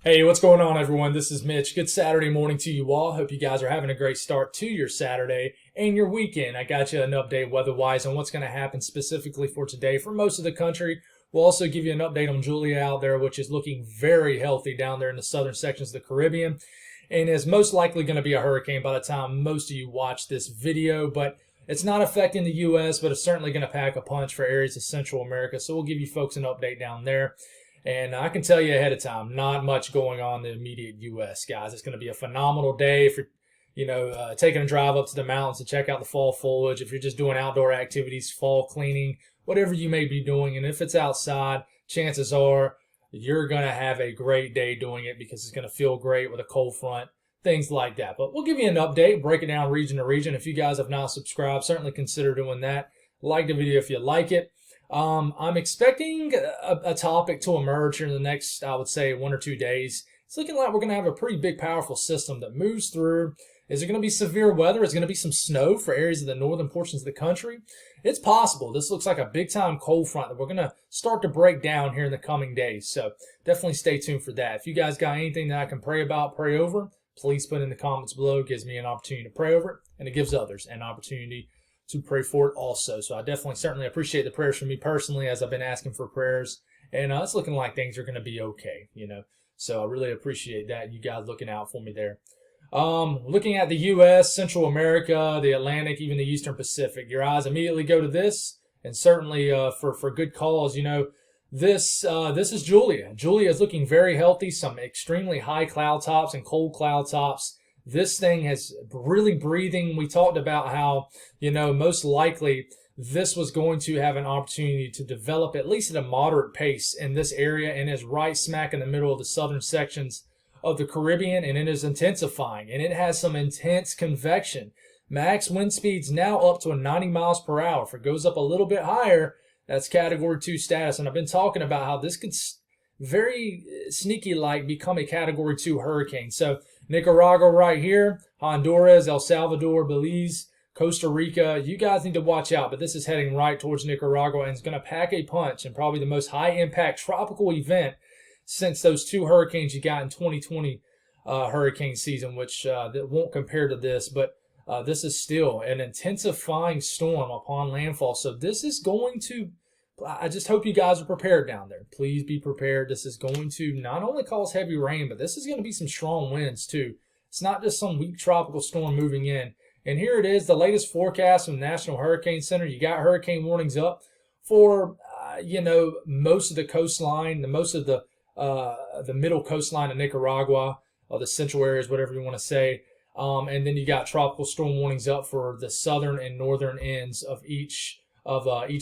Hey, what's going on, everyone? This is Mitch. Good Saturday morning to you all. Hope you guys are having a great start to your Saturday and your weekend. I got you an update weather-wise on what's going to happen specifically for today for most of the country. We'll also give you an update on Julia out there, which is looking very healthy down there in the southern sections of the Caribbean and is most likely going to be a hurricane by the time most of you watch this video. But it's not affecting the U.S., but it's certainly going to pack a punch for areas of Central America. So we'll give you folks an update down there. And I can tell you ahead of time, not much going on in the immediate U.S., guys. It's going to be a phenomenal day if you're, taking a drive up to the mountains to check out the fall foliage. If you're just doing outdoor activities, fall cleaning, whatever you may be doing. And if it's outside, chances are you're going to have a great day doing it because it's going to feel great with a cold front, things like that. But we'll give you an update, break it down region to region. If you guys have not subscribed, certainly consider doing that. Like the video if you like it. I'm expecting a topic to emerge here in the next, I would say, 1 or 2 days. It's looking like we're going to have a pretty big, powerful system that moves through. Is there going to be severe weather? Is there going to be some snow for areas of the northern portions of the country? It's possible. This looks like a big-time cold front that we're going to start to break down here in the coming days. So definitely stay tuned for that. If you guys got anything that I can pray about, pray over, please put in the comments below. It gives me an opportunity to pray over it, and it gives others an opportunity to pray for it also. So I definitely certainly appreciate the prayers from me personally as I've been asking for prayers. And it's looking like things are going to be okay, So I really appreciate that, you guys looking out for me there. Looking at the U.S., Central America, the Atlantic, even the Eastern Pacific, your eyes immediately go to this. And certainly for good cause, this is Julia. Julia is looking very healthy, some extremely high cloud tops and cold cloud tops. This thing has really breathing. We talked about how, most likely this was going to have an opportunity to develop at least at a moderate pace in this area and is right smack in the middle of the southern sections of the Caribbean, and it is intensifying, and it has some intense convection. Max wind speeds now up to 90 miles per hour. If it goes up a little bit higher, that's Category 2 status, and I've been talking about how this could very sneaky-like become a Category 2 hurricane. So Nicaragua right here, Honduras, El Salvador, Belize, Costa Rica, you guys need to watch out. But this is heading right towards Nicaragua and it's going to pack a punch and probably the most high-impact tropical event since those 2 hurricanes you got in 2020 hurricane season, which that won't compare to this. But this is still an intensifying storm upon landfall. So this is going to, I just hope you guys are prepared down there. Please be prepared. This is going to not only cause heavy rain, but this is going to be some strong winds too. It's not just some weak tropical storm moving in. And here it is, the latest forecast from the National Hurricane Center. You got hurricane warnings up for, most of the coastline, most of the middle coastline of Nicaragua, or the central areas, whatever you want to say. And then you got tropical storm warnings up for the southern and northern ends of each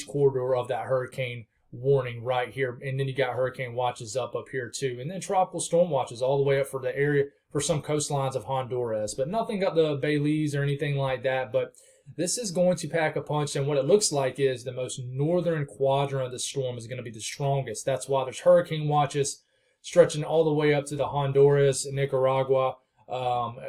corridor of that hurricane warning right here. And then you got hurricane watches up here too. And then tropical storm watches all the way up for the area for some coastlines of Honduras. But nothing up the Belize or anything like that. But this is going to pack a punch. And what it looks like is the most northern quadrant of the storm is going to be the strongest. That's why there's hurricane watches stretching all the way up to the Honduras and Nicaragua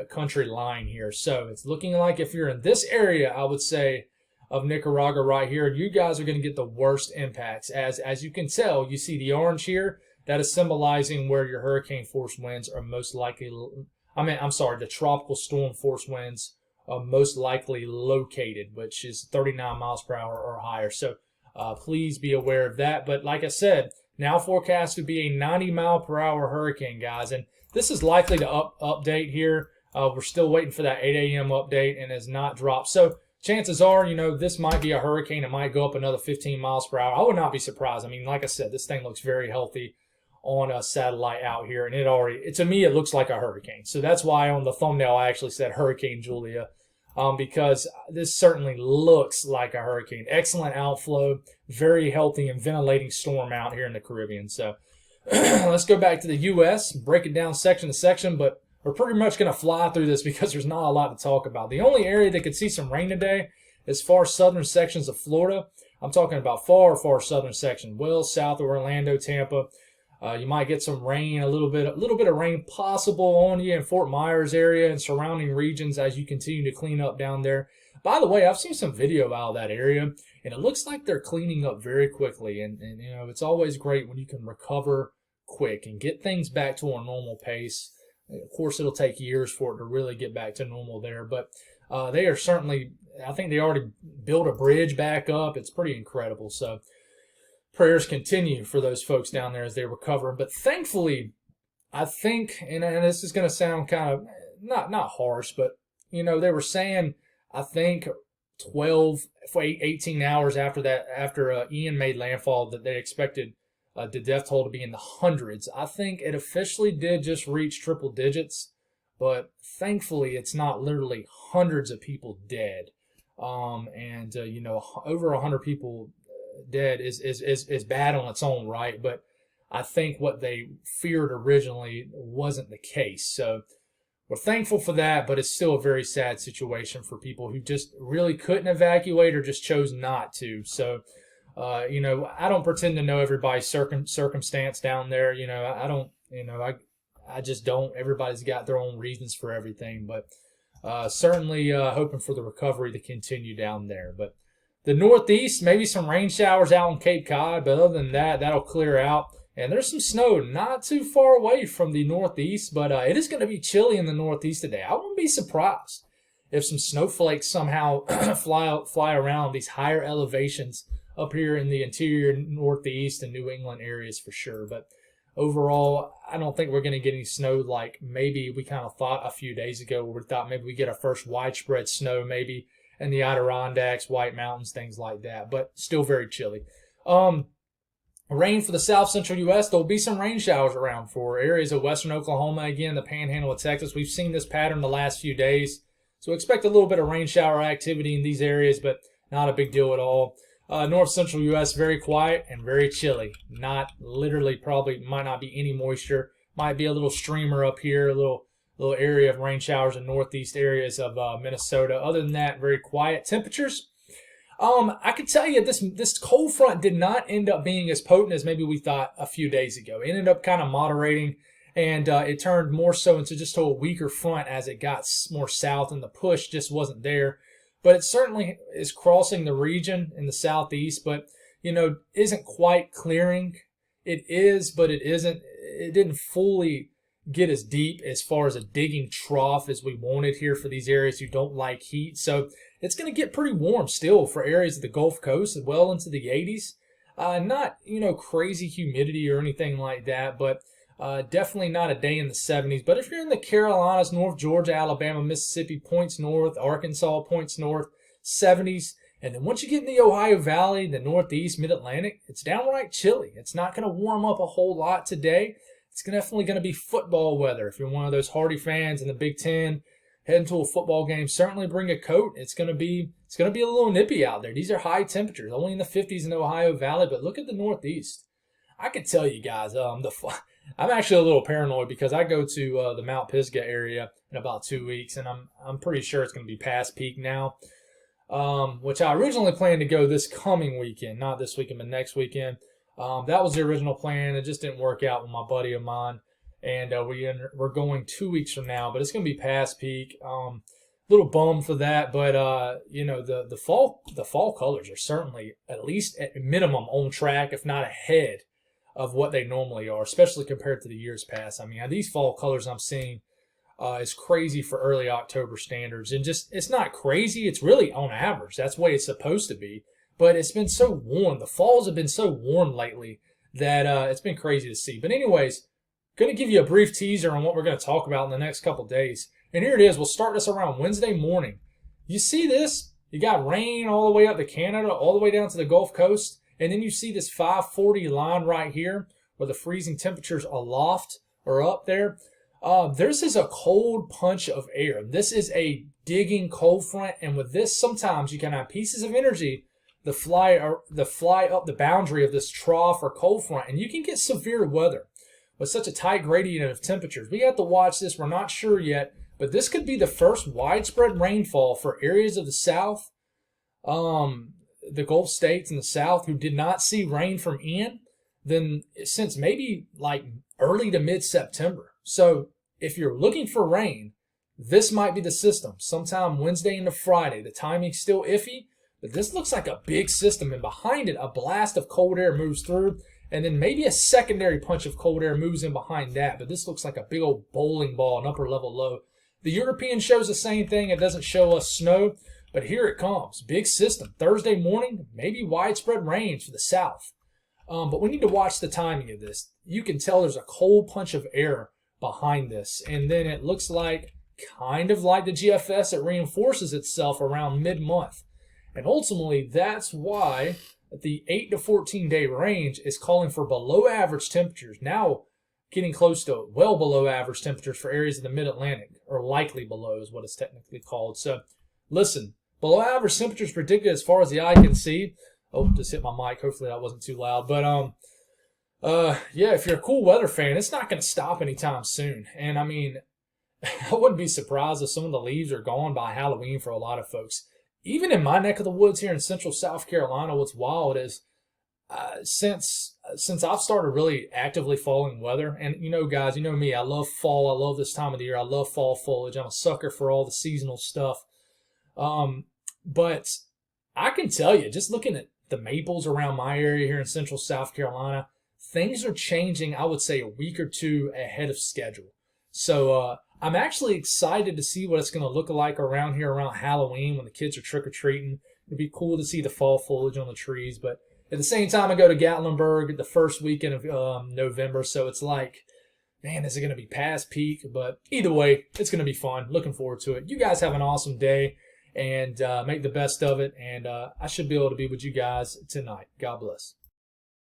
country line here. So it's looking like if you're in this area, I would say, of Nicaragua right here, you guys are going to get the worst impacts. As you can tell, you see the orange here, that is symbolizing where your hurricane force winds are most likely, the tropical storm force winds are most likely located, which is 39 miles per hour or higher. So please be aware of that. But like I said, now forecast to be a 90 mile per hour hurricane, guys. And this is likely to update here. We're still waiting for that 8 a.m. update and has not dropped. So chances are, this might be a hurricane. It might go up another 15 miles per hour. I would not be surprised. I mean, like I said, this thing looks very healthy on a satellite out here. And to me, it looks like a hurricane. So that's why on the thumbnail, I actually said Hurricane Julia, because this certainly looks like a hurricane. Excellent outflow, very healthy and ventilating storm out here in the Caribbean. So let's go back to the U.S., break it down section to section, but we're pretty much going to fly through this because there's not a lot to talk about. The only area that could see some rain today is far southern sections of Florida. I'm talking about far southern section, well south of Orlando, Tampa. You might get some rain, a little bit of rain possible on you in Fort Myers area and surrounding regions as you continue to clean up down there. By the way, I've seen some video out of that area, and it looks like they're cleaning up very quickly. And it's always great when you can recover quick and get things back to a normal pace. Of course, it'll take years for it to really get back to normal there, but they are certainly, I think they already built a bridge back up. It's pretty incredible. So prayers continue for those folks down there as they recover. But thankfully, I think, and this is going to sound kind of not harsh, but they were saying, I think 12, 18 hours after Ian made landfall, that they expected the death toll to be in the hundreds. I think it officially did just reach triple digits, but thankfully it's not literally hundreds of people dead. Over 100 people dead is bad on its own right, but I think what they feared originally wasn't the case. So we're thankful for that, but it's still a very sad situation for people who just really couldn't evacuate or just chose not to. So, I don't pretend to know everybody's circumstance down there. I don't, I just don't. Everybody's got their own reasons for everything, but certainly hoping for the recovery to continue down there. But the Northeast, maybe some rain showers out in Cape Cod, but other than that, that'll clear out. And there's some snow not too far away from the Northeast, but it is going to be chilly in the Northeast today. I wouldn't be surprised if some snowflakes somehow fly around these higher elevations up here in the interior Northeast and New England areas for sure. But overall, I don't think we're going to get any snow like maybe we kind of thought a few days ago, where we thought maybe we get our first widespread snow maybe in the Adirondacks, White Mountains, things like that. But still very chilly. Rain for the south central U.S. There'll be some rain showers around for areas of western Oklahoma, again, the panhandle of Texas. We've seen this pattern the last few days. So expect a little bit of rain shower activity in these areas, but not a big deal at all. North central U.S., very quiet and very chilly. Not literally, probably might not be any moisture. Might be a little streamer up here, a little area of rain showers in northeast areas of Minnesota. Other than that, very quiet. Temperatures, I can tell you this cold front did not end up being as potent as maybe we thought a few days ago. It ended up kind of moderating, and it turned more so into just a weaker front as it got more south, and the push just wasn't there. But it certainly is crossing the region in the southeast, but, isn't quite clearing. It is, but it isn't. It didn't fully get as deep as far as a digging trough as we wanted here for these areas who don't like heat. So it's going to get pretty warm still for areas of the Gulf Coast, well into the 80s. Not, crazy humidity or anything like that, but definitely not a day in the 70s. But if you're in the Carolinas, North Georgia, Alabama, Mississippi, points north, Arkansas, points north, 70s. And then once you get in the Ohio Valley, the Northeast, Mid-Atlantic, it's downright chilly. It's not going to warm up a whole lot today. It's definitely going to be football weather. If you're one of those hardy fans in the Big Ten, heading to a football game, certainly bring a coat. It's going to be a little nippy out there. These are high temperatures, only in the 50s in the Ohio Valley. But look at the Northeast. I can tell you guys, I'm actually a little paranoid because I go to the Mount Pisgah area in about 2 weeks, and I'm pretty sure it's going to be past peak now. Which I originally planned to go this coming weekend, not this weekend, but next weekend. That was the original plan. It just didn't work out with my buddy of mine, and we're going 2 weeks from now, but it's going to be past peak. Little bummed for that, but the fall colors are certainly at least at minimum on track, if not ahead of what they normally are, especially compared to the years past. I mean, these fall colors I'm seeing is crazy for early October standards, and just it's not crazy. It's really on average. That's the way it's supposed to be. But it's been so warm. The falls have been so warm lately that it's been crazy to see. But anyways, going to give you a brief teaser on what we're going to talk about in the next couple days. And here it is. We'll start this around Wednesday morning. You see this? You got rain all the way up to Canada, all the way down to the Gulf Coast. And then you see this 540 line right here where the freezing temperatures aloft or up there. This is a cold punch of air. This is a digging cold front. And with this, sometimes you can have pieces of energy the fly up the boundary of this trough or cold front, and you can get severe weather with such a tight gradient of temperatures. We have to watch this. We're not sure yet, but this could be the first widespread rainfall for areas of the South, the Gulf states in the South who did not see rain from Ian since maybe like early to mid-September. So if you're looking for rain, this might be the system. Sometime Wednesday into Friday. The timing's still iffy, but this looks like a big system, and behind it, a blast of cold air moves through, And then maybe a secondary punch of cold air moves in behind that. But this looks like a big old bowling ball, an upper level low. The European shows the same thing. It doesn't show us snow. But here it comes. Big system. Thursday morning, maybe widespread rain for the south. But we need to watch the timing of this. You can tell there's a cold punch of air behind this. And then it looks like, kind of like the GFS, it reinforces itself around mid-month. And ultimately, that's why the 8 to 14 day range is calling for below average temperatures. Now getting close to well below average temperatures for areas of the mid-Atlantic, or likely below is what it's technically called. So listen, below average temperatures predicted as far as the eye can see. Oh, just hit my mic. Hopefully that wasn't too loud. But yeah, if you're a cool weather fan, it's not going to stop anytime soon. And I mean, I wouldn't be surprised if some of the leaves are gone by Halloween for a lot of folks. Even in my neck of the woods here in central South Carolina, what's wild is since I've started really actively following weather, and you know, guys, you know me, I love fall. I love this time of the year. I love fall foliage. I'm a sucker for all the seasonal stuff. But I can tell you, just looking at the maples around my area here in central South Carolina, things are changing, I would say, a week or two ahead of schedule. So I'm actually excited to see what it's going to look like around here around Halloween when the kids are trick-or-treating. It'd be cool to see the fall foliage on the trees. But at the same time, I go to Gatlinburg the first weekend of November. So it's like, man, is it going to be past peak? But either way, it's going to be fun. Looking forward to it. You guys have an awesome day and make the best of it. And I should be able to be with you guys tonight. God bless.